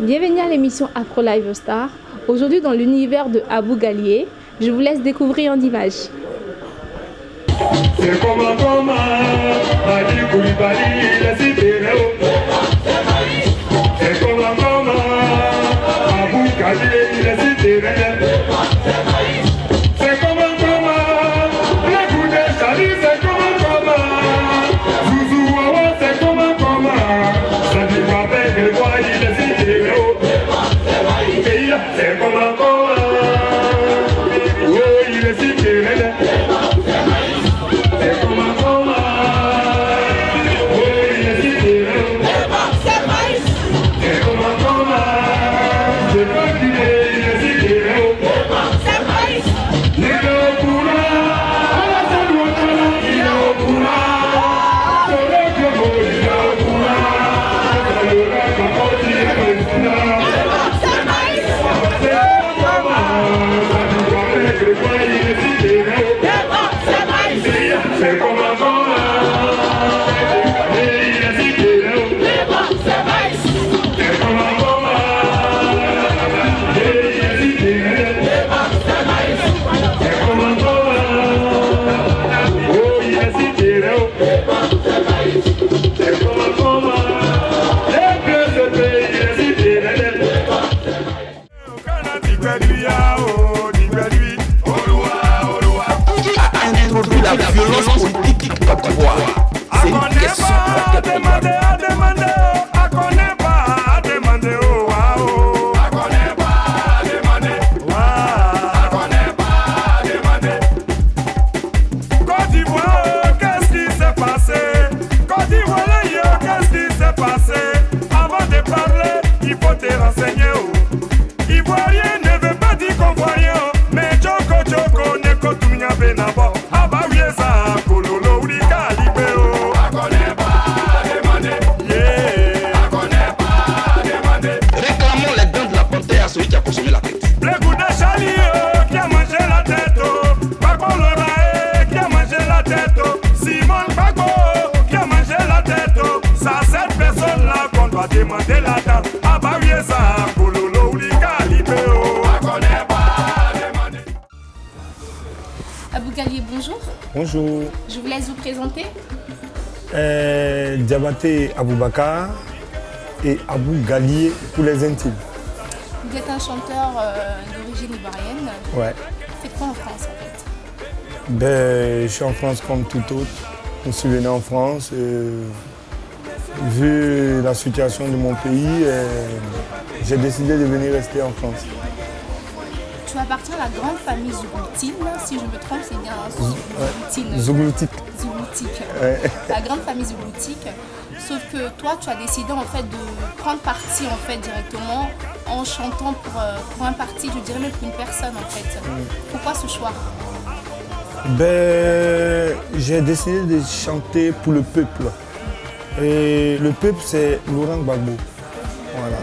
Bienvenue à l'émission Afro Live Star. Aujourd'hui dans l'univers de Abou Gallier, je vous laisse découvrir en images. C'est comment Madi Koulibaly, la cité c'est comment Abou Gallier, la cité c'est comment le coup de Chali, c'est comment Zouzou Wawa, c'est comment ça dit pas avec le bois, il est cité c'est comment oh, il est cité La violence politique du Côte d'Ivoire. C'est une question à demander. Côte d'Ivoire, qu'est-ce qui s'est passé? Côte d'Ivoire, qu'est-ce qui s'est passé? Avant de parler, il faut te renseigner. Ivoirien ne veut pas dire convoyant, mais Joko ne kotumia benabo. Réclamons les dents de la panthère à celui qui a consommé la tête. Le goût de Chali qui a mangé la tête. Paco Lorae qui a mangé la tête. Simon Paco qui a mangé la tête. C'est à cette personne-là qu'on doit demander la date. Abawiesa, Kololo, Ulika, Libéo. Abou Gallier, bonjour. Bonjour. Je vous laisse vous présenter. Diabaté Aboubakar et Abou Gallier pour les intimes. Vous êtes un chanteur d'origine ivoirienne. Ouais. Vous faites quoi en France en fait? Je suis en France comme tout autre. Je suis venu en France. Vu la situation de mon pays, j'ai décidé de venir rester en France. Tu appartiens à la grande famille Zougoutine, si je me trompe, c'est bien Zougoutine. Zougloutique. Zougloutique. Ouais. La grande famille Zougloutique. Sauf que toi, tu as décidé en fait de prendre parti en fait directement en chantant pour un parti, je dirais même pour une personne en fait. Pourquoi ce choix? J'ai décidé de chanter pour le peuple. Et le peuple, c'est Laurent Gbagbo. Voilà.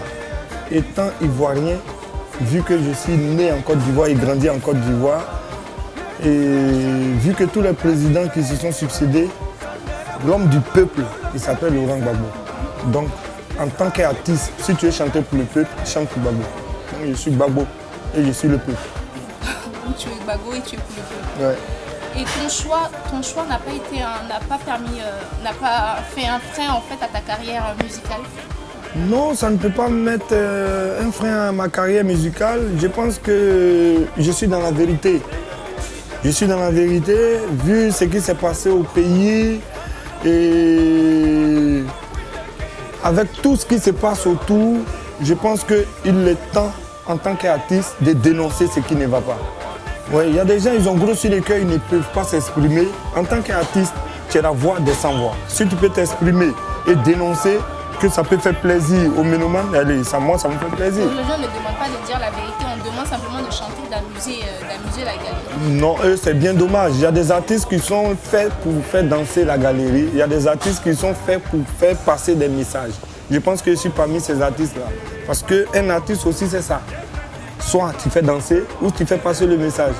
Étant ivoirien, vu que je suis né en Côte d'Ivoire et grandi en Côte d'Ivoire, et vu que tous les présidents qui se sont succédés, l'homme du peuple, il s'appelle Laurent Gbagbo. Donc, en tant qu'artiste, si tu veux chanter pour le peuple, chante pour Gbagbo. Donc, je suis Gbagbo et je suis le peuple. Donc, tu es Gbagbo et tu es pour le peuple. Ouais. Et ton choix n'a pas fait un frein en fait à ta carrière musicale? Non, ça ne peut pas mettre un frein à ma carrière musicale. Je pense que je suis dans la vérité. Je suis dans la vérité, vu ce qui s'est passé au pays et avec tout ce qui se passe autour, je pense qu'il est temps, en tant qu'artiste, de dénoncer ce qui ne va pas. Ouais, il y a des gens, ils ont gros sur le cœur, ils ne peuvent pas s'exprimer. En tant qu'artiste, tu es la voix des sans-voix. Si tu peux t'exprimer et dénoncer, que ça peut faire plaisir aux mélomanes, allez, moi, ça me fait plaisir. Les gens ne demandent pas de dire la vérité, on demande simplement de chanter, d'amuser la galerie. Non, c'est bien dommage. Il y a des artistes qui sont faits pour faire danser la galerie. Il y a des artistes qui sont faits pour faire passer des messages. Je pense que je suis parmi ces artistes-là. Parce qu'un artiste aussi, c'est ça. Soit tu fais danser ou tu fais passer le message.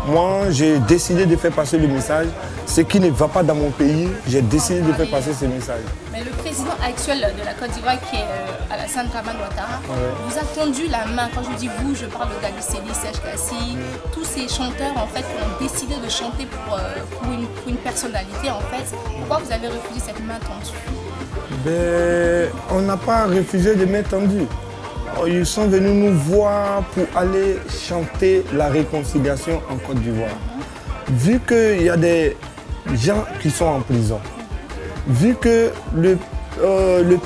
Moi, j'ai décidé de faire passer le message. Ce qui ne va pas dans mon pays, j'ai décidé de faire passer ce message. Mais le président actuel de la Côte d'Ivoire, qui est Alassane Dramane Ouattara, vous a tendu la main. Quand je dis vous, je parle de Gali Cédé, Serge Kassi, tous ces chanteurs en fait qui ont décidé de chanter pour une personnalité en fait. Pourquoi vous avez refusé cette main tendue? Ben, on n'a pas refusé de main tendue. Ils sont venus nous voir pour aller chanter la réconciliation en Côte d'Ivoire. Vu qu'il y a des gens qui sont en prison, vu que le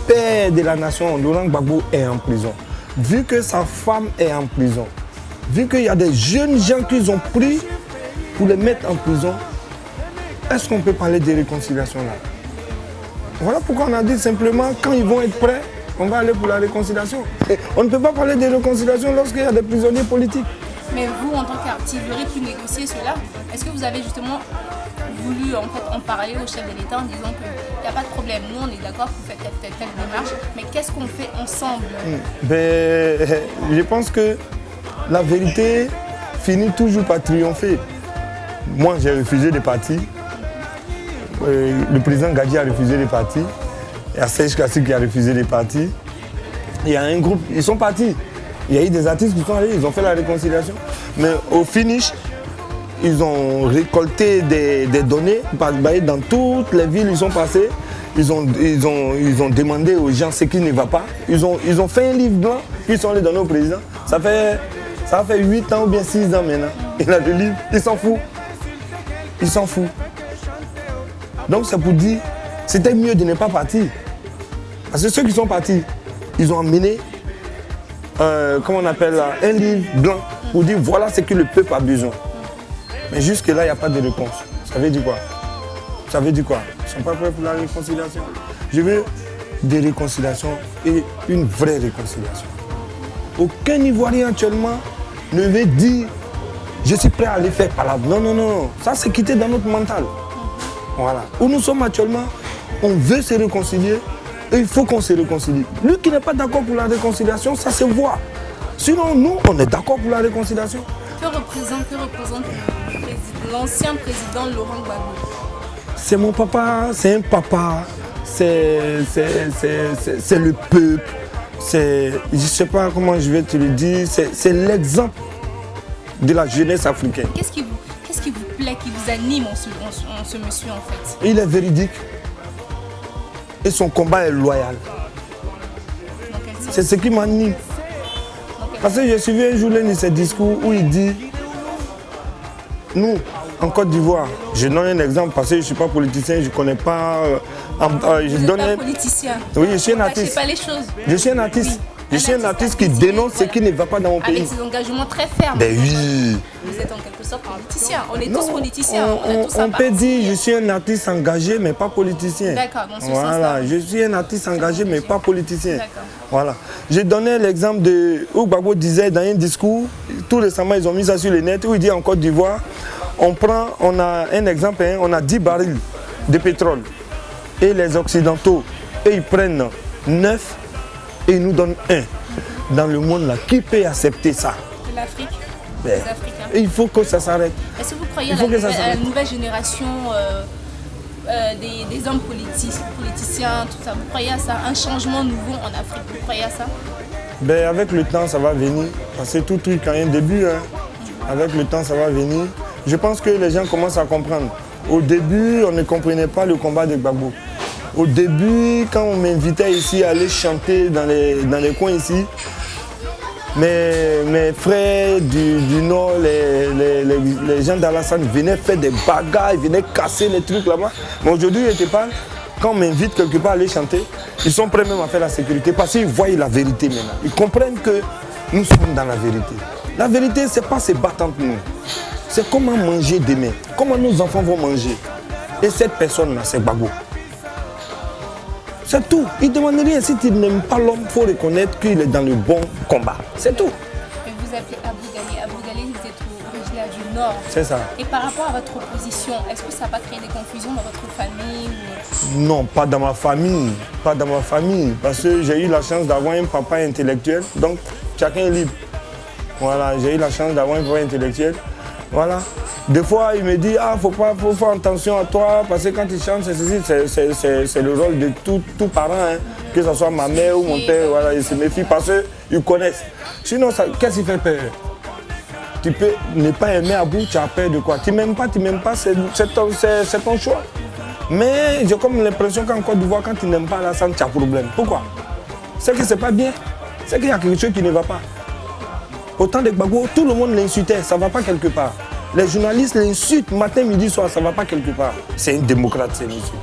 père de la nation, Laurent Gbagbo, est en prison, vu que sa femme est en prison, vu qu'il y a des jeunes gens qu'ils ont pris pour les mettre en prison, est-ce qu'on peut parler de réconciliation là? Voilà pourquoi on a dit simplement, quand ils vont être prêts, on va aller pour la réconciliation. Et on ne peut pas parler de réconciliation lorsqu'il y a des prisonniers politiques. Mais vous, en tant qu'artiste, vous auriez pu négocier cela. Est-ce que vous avez justement voulu en parler au chef de l'État en disant qu'il n'y a pas de problème, nous on est d'accord pour faire telle démarche, mais qu'est-ce qu'on fait ensemble? Ben, je pense que la vérité finit toujours par triompher. Moi, j'ai refusé de partir. Le président Gadji a refusé de partir. Il y a Serge Kassi qui a refusé de partir. Il y a un groupe, ils sont partis. Il y a eu des artistes qui sont allés, ils ont fait la réconciliation. Mais au finish, ils ont récolté des données. Dans toutes les villes, ils sont passés. Ils ont demandé aux gens ce qui ne va pas. Ils ont fait un livre blanc, puis ils sont allés donner au président. Ça fait 8 ans ou bien 6 ans maintenant. Il a le livre, il s'en fout. Il s'en fout. Donc c'est pour dire, c'était mieux de ne pas partir. Parce que ceux qui sont partis, ils ont amené, comment on appelle là, un livre blanc pour dire voilà ce que le peuple a besoin. Mais jusque-là, il n'y a pas de réponse. Ça veut dire quoi? Ça veut dire quoi? Ils ne sont pas prêts pour la réconciliation. Je veux des réconciliations et une vraie réconciliation. Aucun Ivoirien actuellement ne veut dire je suis prêt à aller faire palabre. Non, non, non. Ça, c'est quitté dans notre mental. Voilà. Où nous sommes actuellement, on veut se réconcilier et il faut qu'on se réconcilie. Lui qui n'est pas d'accord pour la réconciliation, ça se voit. Sinon, nous, on est d'accord pour la réconciliation. Que représente l'ancien président Laurent Gbagbo? C'est mon papa, c'est un papa, c'est le peuple, je ne sais pas comment je vais te le dire, c'est l'exemple de la jeunesse africaine. Qu'est-ce qui vous plaît, qui vous anime en ce monsieur en fait? Il est véridique et son combat est loyal. C'est ce qui m'anime. Parce que j'ai suivi un jour l'un de ses discours où il dit, nous, en Côte d'Ivoire, je donne un exemple parce que je ne suis pas politicien, je ne connais pas... Vous n'êtes pas politicien. Oui, je suis un artiste. Pas les choses. Je suis un artiste. Oui. Je suis un artiste qui dénonce ce qui ne va pas dans mon pays. Avec ses engagements très fermes. Ben oui. Vous êtes en quelque sorte politicien. On est tous politiciens. On peut dire je suis un artiste engagé mais pas politicien. D'accord, dans ce sens-là. Voilà, je suis un artiste engagé mais pas politicien. D'accord. Voilà. J'ai donné l'exemple de où Gbagbo disait dans un discours, tout récemment ils ont mis ça sur le net, où il dit en Côte d'Ivoire, on a un exemple, on a 10 barils de pétrole. Et les Occidentaux, eux, ils prennent 9 et ils nous donnent 1. Dans le monde là, qui peut accepter ça? L'Afrique. Les Africains. Il faut que ça s'arrête. Est-ce que vous croyez à la nouvelle génération des hommes politiciens, tout ça? Vous croyez à ça? Un changement nouveau en Afrique, vous croyez à ça? Ben, avec le temps, ça va venir. Parce que tout truc a un début. Hein. Avec le temps, ça va venir. Je pense que les gens commencent à comprendre. Au début, on ne comprenait pas le combat de Gbagbo. Au début, quand on m'invitait ici à aller chanter dans les coins ici, mes frères du Nord, les gens d'Alassane venaient faire des bagarres, ils venaient casser les trucs là-bas. Mais aujourd'hui, je te parle, quand on m'invite quelque part à aller chanter, ils sont prêts même à faire la sécurité parce qu'ils voient la vérité maintenant. Ils comprennent que nous sommes dans la vérité. La vérité, ce n'est pas se battre entre nous. C'est comment manger demain, comment nos enfants vont manger. Et cette personne-là, c'est Gbagbo. C'est tout. Il ne demande rien. Si tu n'aimes pas l'homme, il faut reconnaître qu'il est dans le bon combat. C'est tout. Et vous appelez Abou Gali. Abou Gali, vous êtes originaire du Nord. C'est ça. Et par rapport à votre opposition, est-ce que ça n'a pas créé des confusions dans votre famille ou... Non, pas dans ma famille. Pas dans ma famille. Parce que j'ai eu la chance d'avoir un papa intellectuel. Donc, chacun est libre. Voilà, j'ai eu la chance d'avoir un papa intellectuel. Voilà. Des fois, il me dit, faut faire attention à toi, parce que quand tu chantes, c'est le rôle de tout parent, hein, que ce soit ma mère ou mon père, voilà, ils se méfient parce qu'ils connaissent. Sinon, qu'est-ce qui fait peur? Tu peux ne pas aimer à bout, tu as peur de quoi? Tu m'aimes pas, c'est ton choix. Mais j'ai comme l'impression qu'en Côte d'Ivoire, quand tu n'aimes pas la santé, tu as problème. Pourquoi? C'est que c'est pas bien, c'est qu'il y a quelque chose qui ne va pas. Au temps de Gbagbo, tout le monde l'insultait, ça ne va pas quelque part. Les journalistes l'insultent matin, midi, soir, ça ne va pas quelque part. C'est une démocrate, c'est monsieur.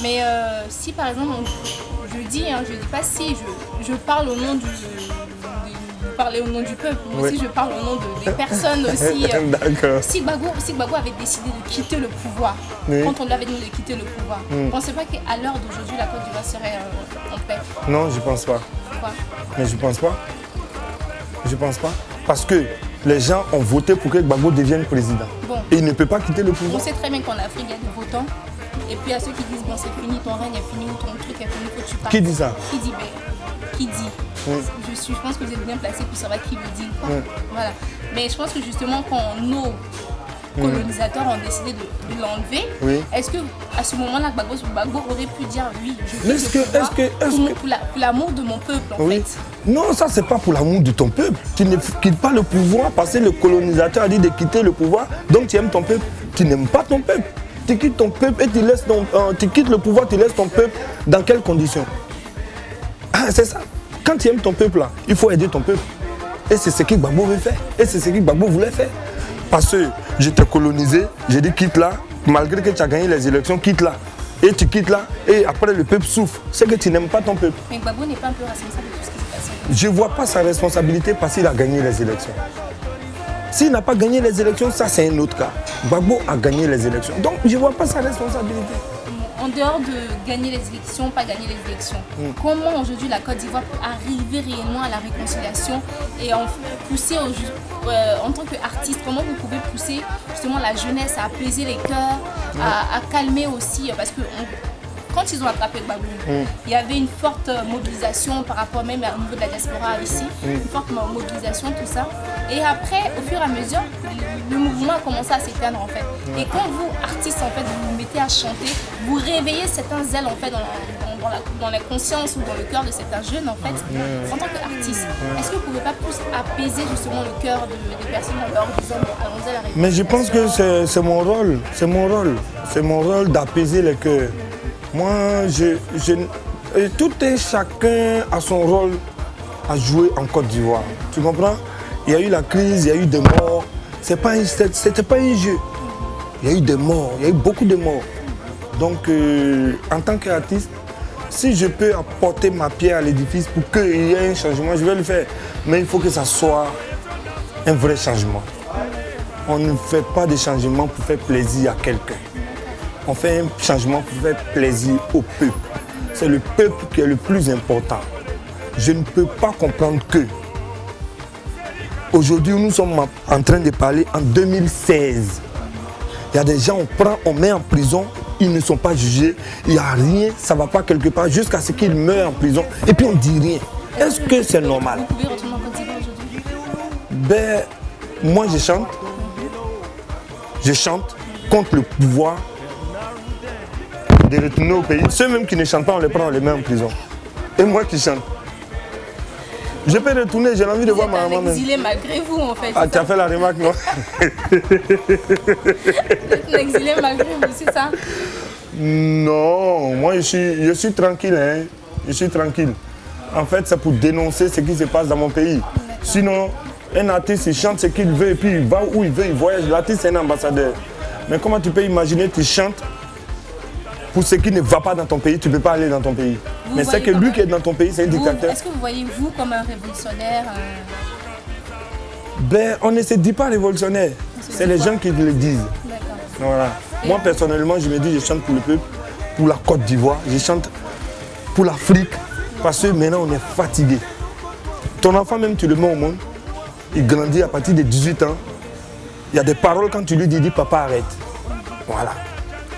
Mais si par exemple, je dis pas si, je parle au nom parler au nom du peuple, mais aussi je parle au nom des personnes aussi. Si Gbagbo avait décidé de quitter le pouvoir, quand on lui avait dit de quitter le pouvoir, vous ne pensez pas qu'à l'heure d'aujourd'hui, la Côte d'Ivoire serait en paix? Non, je ne pense pas. Pourquoi? Mais je ne pense pas. Je ne pense pas. Parce que les gens ont voté pour que Gbagbo devienne président. Bon. Et il ne peut pas quitter le pouvoir. On sait très bien qu'en Afrique, il y a des votants. Et puis il y a ceux qui disent, bon, c'est fini, ton règne est fini, ou ton truc est fini, que tu partes. Qui dit ça? Qui dit Je pense que vous êtes bien placé pour savoir qui le dit. Voilà. Mais je pense que justement, quand nos colonisateurs ont décidé de l'enlever, est-ce qu'à ce moment-là, Gbagbo aurait pu dire oui, je pour l'amour de mon peuple, en fait? Non, ça, c'est pas pour l'amour de ton peuple. Tu ne quittes pas le pouvoir parce que le colonisateur a dit de quitter le pouvoir, donc tu aimes ton peuple. Tu n'aimes pas ton peuple. Tu quittes ton peuple et tu quittes le pouvoir, tu laisses ton peuple dans quelles conditions? C'est ça. Quand tu aimes ton peuple, là, il faut aider ton peuple. Et c'est ce que Gbagbo veut faire. Et c'est ce que Gbagbo voulait faire. Parce que je t'ai colonisé, j'ai dit quitte là, malgré que tu as gagné les élections, quitte là. Et tu quittes là, et après le peuple souffre. C'est que tu n'aimes pas ton peuple. Mais Gbagbo n'est pas un peu responsable de tout ce qui s'est passé? Je ne vois pas sa responsabilité parce qu'il a gagné les élections. S'il n'a pas gagné les élections, ça c'est un autre cas. Gbagbo a gagné les élections. Donc je ne vois pas sa responsabilité. En dehors de gagner les élections, pas gagner les élections, comment aujourd'hui la Côte d'Ivoire peut arriver réellement à la réconciliation et pousser en tant qu'artiste, comment vous pouvez pousser justement la jeunesse à apaiser les cœurs, à calmer aussi, parce que quand ils ont attrapé Gbagbo, il y avait une forte mobilisation par rapport même au niveau de la diaspora ici, une forte mobilisation, tout ça. Et après, au fur et à mesure, le mouvement a commencé à s'éteindre en fait. Et quand vous, artistes, en fait, vous vous mettez à chanter, vous réveillez certains zèles en fait dans la conscience ou dans le cœur de certains jeunes en fait, en tant qu'artiste. Est-ce que vous ne pouvez pas plus apaiser justement le cœur des personnes en leur disant allons-y à la réconciliation? Mais je pense que c'est mon rôle, c'est mon rôle d'apaiser les cœurs. Moi, tout et chacun a son rôle à jouer en Côte d'Ivoire. Tu comprends? Il y a eu la crise, il y a eu des morts. C'était pas un jeu. Il y a eu des morts, il y a eu beaucoup de morts. Donc, en tant qu'artiste, si je peux apporter ma pierre à l'édifice pour qu'il y ait un changement, je vais le faire. Mais il faut que ça soit un vrai changement. On ne fait pas de changement pour faire plaisir à quelqu'un. On fait un changement pour faire plaisir au peuple. C'est le peuple qui est le plus important. Je ne peux pas comprendre que aujourd'hui, nous sommes en train de parler en 2016. Il y a des gens, on met en prison, ils ne sont pas jugés, il n'y a rien, ça ne va pas quelque part jusqu'à ce qu'ils meurent en prison. Et puis on ne dit rien. Est-ce que c'est normal? Vous pouvez retourner en Côte d'Ivoire aujourd'hui? Ben, moi je chante. Je chante contre le pouvoir de retourner au pays. Ceux même qui ne chantent pas, on les prend, on les met en prison. Et moi qui chante. Je peux retourner, j'ai envie de voir ma maman. Vous êtes exilé malgré vous en fait. Ah, tu as fait la remarque, non? Vous êtes exilé malgré vous, c'est ça? Non, moi je suis tranquille, hein. Je suis tranquille. En fait, c'est pour dénoncer ce qui se passe dans mon pays. Sinon, un artiste, il chante ce qu'il veut et puis il va où il veut, il voyage. L'artiste, c'est un ambassadeur. Mais comment tu peux imaginer, tu chantes pour ce qui ne va pas dans ton pays, tu ne peux pas aller dans ton pays. Mais c'est que lui qui est dans ton pays, c'est un dictateur. Est-ce que vous voyez vous comme un révolutionnaire? Ben, on ne se dit pas révolutionnaire. C'est les gens qui le disent. Voilà. Moi, personnellement, je me dis, je chante pour le peuple, pour la Côte d'Ivoire, je chante pour l'Afrique, parce que maintenant, on est fatigué. Ton enfant, même, tu le mets au monde, il grandit à partir de 18 ans. Il y a des paroles, quand tu lui dis, papa, arrête. Voilà.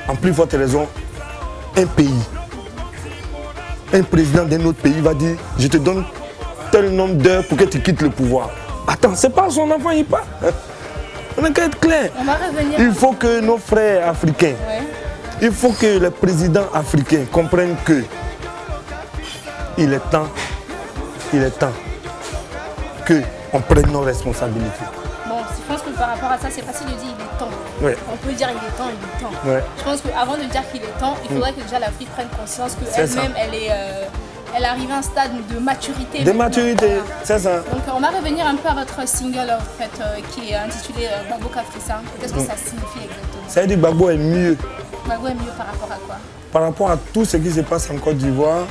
En plus forte raison, un pays, un président d'un autre pays va dire, je te donne tel nombre d'heures pour que tu quittes le pouvoir. Attends, c'est pas son enfant, il part. On n'a qu'à être clair. On va revenir. Il faut que nos frères africains, il faut que les présidents africains comprennent que il est temps qu'on prenne nos responsabilités. Bon, je pense que par rapport à ça, c'est facile de dire il est temps. Ouais. On peut dire il est temps. Ouais. Je pense qu'avant de dire qu'il est temps, il faudrait que déjà l'Afrique prenne conscience C'est ça. qu'elle-même, elle arrive à un stade de maturité. De maintenant. maturité, Voilà. c'est ça. Donc on va revenir un peu à votre single en fait, qui est intitulé Gbagbo Kafrissa. Qu'est-ce que ça signifie exactement? Ça veut dire que Gbagbo est mieux Gbagbo est mieux par rapport à quoi? par rapport à tout ce qui se passe en Côte d'Ivoire.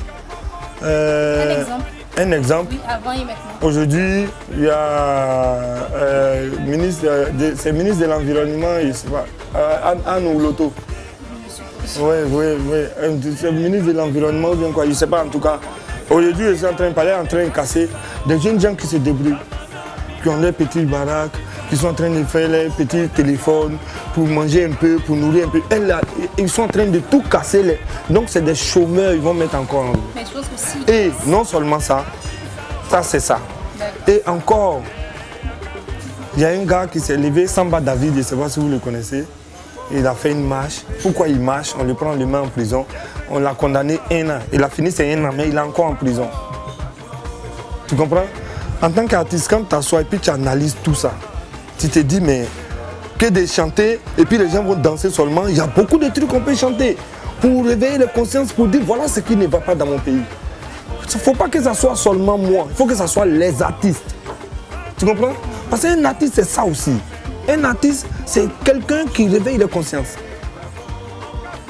Un exemple. Un exemple. Oui, avant et maintenant. Aujourd'hui, il y a c'est ministre de l'Environnement, il sait pas, Anne Ouloto. Oui. C'est le ministre de l'Environnement ou bien quoi, je ne sais pas en tout cas. Aujourd'hui, ils sont en train de parler, en train de casser des jeunes gens qui se débrouillent, qui ont des petits baraques, qui sont en train de faire les petits téléphones pour manger un peu, pour nourrir un peu. Ils sont en train de tout casser. Donc c'est des chômeurs, ils vont mettre encore en vie. Mais je pense que si. Et non seulement ça, c'est ça. Et encore, il y a un gars qui s'est levé, Samba David, je ne sais pas si vous le connaissez. Il a fait une marche. Pourquoi il marche? On le prend, on le met en prison. On l'a condamné 1 an. Il a fini ses 1 an, mais il est encore en prison. Tu comprends? En tant qu'artiste, quand tu t'assois et puis tu analyses tout ça, tu te dis, mais que de chanter et puis les gens vont danser seulement. Il y a beaucoup de trucs qu'on peut chanter pour réveiller les consciences, pour dire voilà ce qui ne va pas dans mon pays. Il ne faut pas que ça soit seulement moi, il faut que ça soit les artistes. Tu comprends? Parce qu'un artiste, c'est ça aussi. Un artiste, c'est quelqu'un qui réveille les consciences.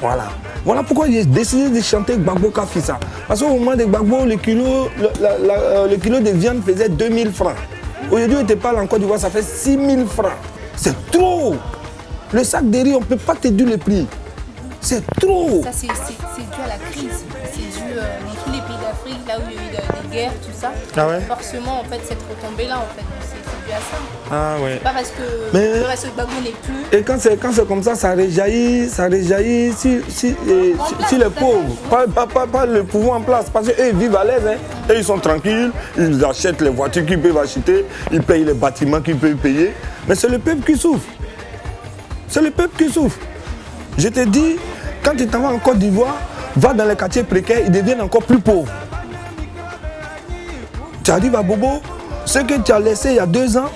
Voilà. Voilà pourquoi j'ai décidé de chanter Gbagbo Kafrissa. Parce qu'au moment de Gbagbo, le kilo de viande faisait 2000 francs. Aujourd'hui, on te parle en Côte d'Ivoire, ça fait 6000 francs. C'est trop. Le sac de riz, on ne peut pas te dire le prix. C'est trop. Ça, c'est dû à la crise. C'est dû dans tous les pays d'Afrique, là où il y a eu des guerres, tout ça. Ah ouais? Forcément, en fait, cette retombée-là, en fait, c'est dû à ça. Ah ouais. C'est pas parce que Mais- le reste de Gbagbo n'est plus. Et quand c'est comme ça rejaillit sur les pauvres. Pas le pouvoir en place. Parce qu'eux, ils vivent à l'aise. Hein. Et ils sont tranquilles, ils achètent les voitures qu'ils peuvent acheter, ils payent les bâtiments qu'ils peuvent payer. Mais c'est le peuple qui souffre. C'est le peuple qui souffre. Je te dis, quand tu t'en vas en Côte d'Ivoire, va dans les quartiers précaires, ils deviennent encore plus pauvres. Tu arrives à Bobo, ceux que tu as laissés il y a 2 ans,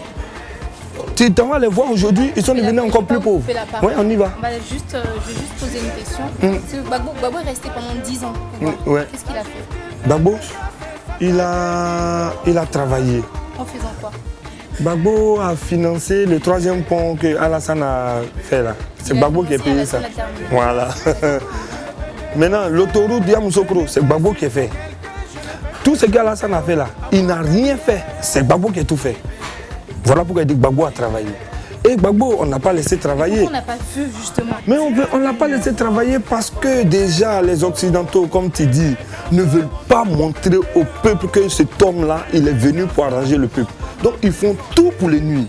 tu t'en vas les voir aujourd'hui, ils sont devenus encore plus pauvres. Oui, on y va. Je vais juste poser une question. C'est que Gbagbo est resté pendant 10 ans. Ouais. Qu'est-ce qu'il a fait? Gbagbo, il a travaillé. En faisant quoi? Gbagbo a financé le 3e pont que Alassane a fait là. C'est Gbagbo qui a payé ça. Voilà. Maintenant, l'autoroute Yamoussoukro, c'est Gbagbo qui a fait. Tout ce qu'Alassane a fait là, il n'a rien fait. C'est Gbagbo qui a tout fait. Voilà pourquoi il dit que Gbagbo a travaillé. Et Gbagbo, on n'a pas laissé travailler. On n'a pas vu justement. Mais on ne l'a pas laissé travailler parce que déjà les Occidentaux, comme tu dis, ne veulent pas montrer au peuple que cet homme-là, il est venu pour arranger le peuple. Donc ils font tout pour les nuire.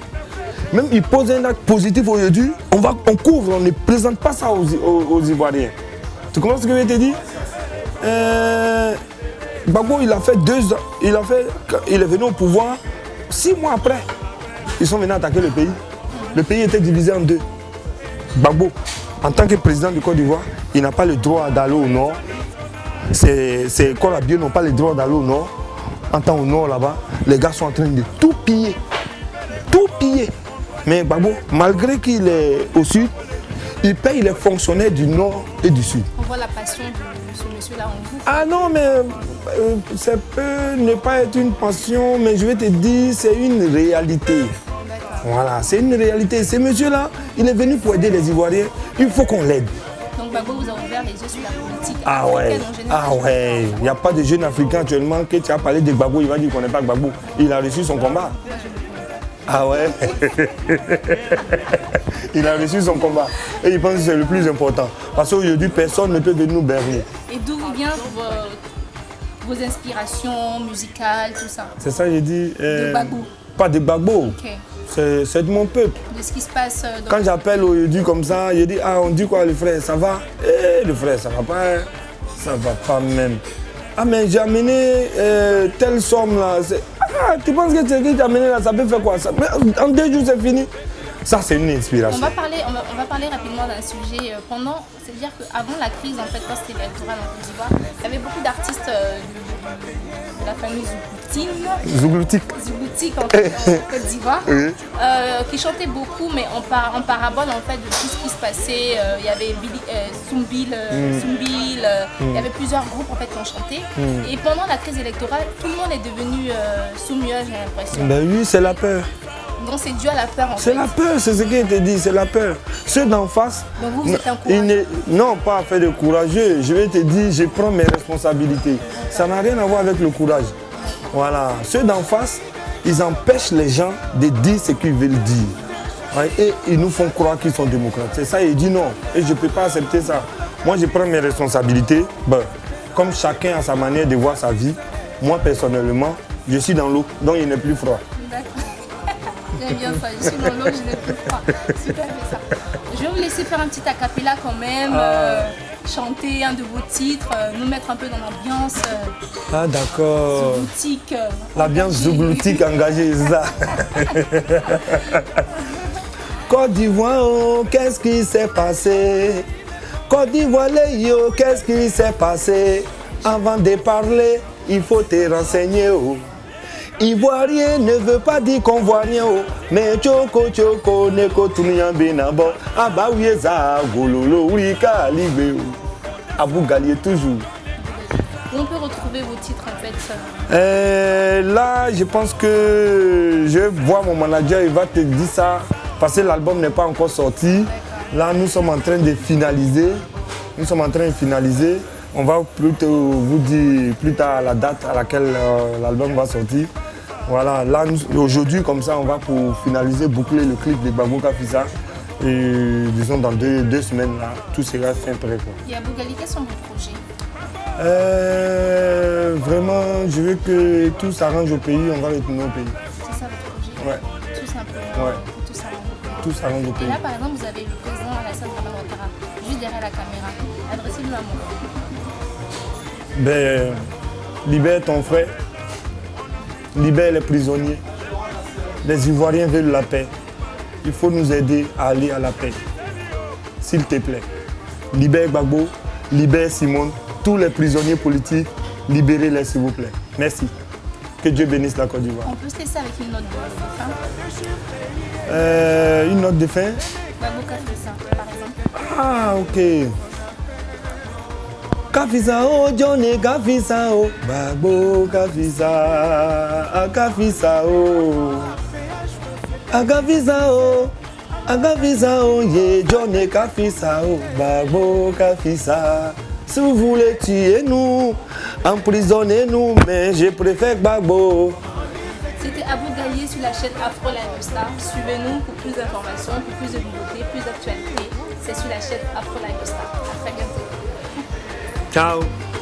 Même ils posent un acte positif aujourd'hui, on couvre, on ne présente pas ça aux Ivoiriens. Tu comprends ce que je vais te dire? Gbagbo, il a fait 2 ans, il est venu au pouvoir, 6 mois après, ils sont venus attaquer le pays. Le pays était divisé en 2. Gbagbo, en tant que président du Côte d'Ivoire, il n'a pas le droit d'aller au nord. Ces Colabiens n'ont pas le droit d'aller au nord. En temps au nord là-bas, les gars sont en train de tout piller. Tout piller. Mais Gbagbo, malgré qu'il est au sud, il paye les fonctionnaires du nord et du sud. On voit la passion de ce monsieur-là en vous. Ah non, mais ça peut ne pas être une passion, mais je vais te dire, c'est une réalité. Voilà, c'est une réalité. Ce monsieur-là, il est venu pour aider les Ivoiriens. Il faut qu'on l'aide. Donc Gbagbo vous a ouvert les yeux sur la politique Ah ouais, africaine en général. ah ouais. Il n'y a pas de jeune Africain actuellement que tu as parlé de Gbagbo, il va dire qu'on n'est pas Gbagbo. Il a reçu son combat. Ah ouais. Il a reçu son combat. Et il pense que c'est le plus important. Parce qu'aujourd'hui, personne ne peut venir nous berner. Et d'où viennent vos inspirations musicales, tout ça? C'est ça, j'ai dit. De Gbagbo. Pas de Gbagbo. Ok. C'est de mon peuple. De ce qui se passe dans... Quand j'appelle aujourd'hui comme ça, je dis ah on dit quoi le frère, ça va? Eh le frère, ça va pas, hein? Ça va pas même. Ah mais j'ai amené telle somme là. Ah tu penses que ce que j'ai amené là, ça peut faire quoi ça? Mais en 2 jours c'est fini. Ça, c'est une On inspiration. va parler rapidement d'un sujet. C'est-à-dire qu'avant la crise, en fait, quand c'était l'électoral en Côte d'Ivoire, il y avait beaucoup d'artistes de la famille Zougloutique en Côte d'Ivoire, Oui. qui chantaient beaucoup, mais en parabole en fait de tout ce qui se passait. Il y avait Soumbil, il y avait plusieurs groupes en fait qui ont chanté. Et pendant la crise électorale, tout le monde est devenu sourd-muet, j'ai l'impression. Ben oui, c'est la peur. Donc c'est dû à la peur en fait. C'est la peur, c'est ce qui te dit, c'est la peur. Ceux d'en face, Donc vous êtes un courageux. non, pas à faire de courageux. Je vais te dire, je prends mes responsabilités. Ça n'a rien à voir avec le courage. Voilà. Ceux d'en face, ils empêchent les gens de dire ce qu'ils veulent dire. Ouais, et ils nous font croire qu'ils sont démocrates. C'est ça, ils disent non. Et je ne peux pas accepter ça. Moi, je prends mes responsabilités. Ben, comme chacun a sa manière de voir sa vie, moi, personnellement, je suis dans l'eau, donc il n'est plus froid. J'aime bien ça, je suis dans l'eau, je n'ai plus froid. Super, mais ça. Je vais vous laisser faire un petit acapella quand même, chanter un de vos titres, nous mettre un peu dans l'ambiance. Ah d'accord. Zougloutique. L'ambiance zougloutique engagée, c'est ça. Côte d'Ivoire, oh, qu'est-ce qui s'est passé? Côte d'Ivoire, yo, qu'est-ce qui s'est passé? Avant de parler, il faut te renseigner. Oh. Ivoirien ne veut pas dire qu'on voit rien, oh. Mais Tchoko Tchoko Neko Tounian Benabo Abaouieza Gololo Wika Libé Abou Galier toujours. Où on peut retrouver vos titres en fait? Là, je pense que je vais voir mon manager, il va te dire ça parce que l'album n'est pas encore sorti. Là, nous sommes en train de finaliser. On va plutôt vous dire plus tard la date à laquelle l'album va sortir. Voilà, là, aujourd'hui, comme ça, on va pour finaliser, boucler le clip de Gbagbo Kafisa. Et disons, dans deux semaines, là, tout sera fait prêt. Et Abou Gali, quels sont vos projets? Vraiment, je veux que tout s'arrange au pays, on va retourner au pays. C'est ça votre projet? Ouais. Tout simplement. Ouais. Tout s'arrange au pays. Tout s'arrange au Et pays. là, par exemple, vous avez le président Alassane Ouattara, juste derrière la caméra. Adressez-lui un mot. Ben, libère ton frère, libère les prisonniers. Les Ivoiriens veulent la paix. Il faut nous aider à aller à la paix. S'il te plaît. Libère Gbagbo, libère Simone, tous les prisonniers politiques, libérez-les s'il vous plaît. Merci. Que Dieu bénisse la Côte d'Ivoire. On peut se laisser avec une note de fin? Une note de fin? Gbagbo Kafisa, par exemple. Ah, ok. Kafisa o, Johnny Kafisa o, Gbagbo Kafisa, Kafisa o, Kafisa o, Kafisa o, yeah, Johnny Kafisa o, Gbagbo Kafisa. Si vous voulez tuer nous, emprisonnez-nous, mais je préfère Gbagbo. C'était Abou Gali sur la chaîne Afro Live Star. Suivez-nous pour plus d'informations, pour plus de nouveautés, plus d'actualités. C'est sur la chaîne Afro Live Star. À très bientôt. Ciao.